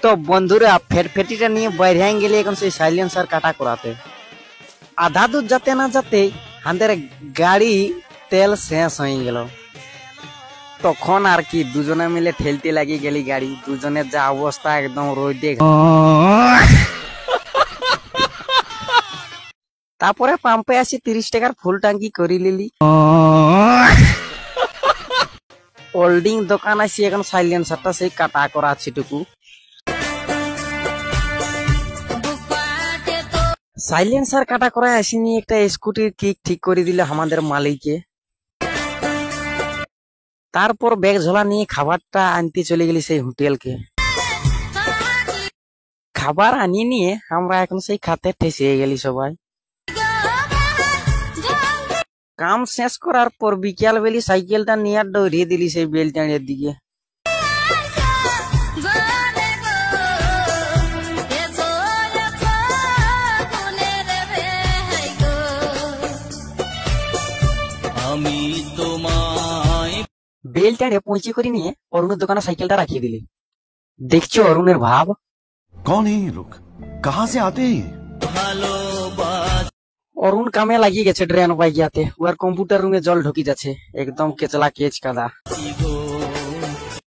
তো বন্ধুরা ফেটফেটিটা নিয়ে বাইরে গেলে এখন সেই সাইলেন্সার কাটা করাতে আধা দূর যাতে না যাতে হাতের গাড়ি তেল শেষ হয়ে গেল। তখন আর কি দুজনে মিলে ঠেলতে লাগি গেলি গাড়ি, দুজনের যা অবস্থা একদম রোদে। তারপরে পাম্পে আসি 30 টাকার ফুল টাঙ্কি করে লিলি। ওল্ডিং দোকান আসি এখন সাইলেন্সারটা সেই কাটা করা আছে টুকু। সাইলেন্সার কাটা করা আসিনি, একটা স্কুটির কিক ঠিক করে দিল আমাদের মালিকে। তারপর ব্যাগ ঝোলা নিয়ে খাবারটা আনতে চলে গেলি সেই হোটেলকে। খাবার আনিয়ে নিয়ে আমরা এখন সেই খাতে ঠেসে গেলি সবাই। কাম শেষ করার পর বিকেল বেলি সাইকেলটা নিয়ে দৌড়িয়ে দিলি সেই বেলটাঁড়ির দিকে। বেলটাঁড়ে পৌঁছে করে নিয়ে অরুণের দোকানে সাইকেলটা রাখিয়ে দিলি। দেখছো অরুণের ভাব। कौन है ये लोग, कहाँ से आते हैं? অরুণ কামে লাগিয়ে গেছে ড্রেন বাইকিয়াতে, ওর কম্পিউটার রুমে জল ঢুকি যাচ্ছে, একদম কেচলা কেচ কাদা।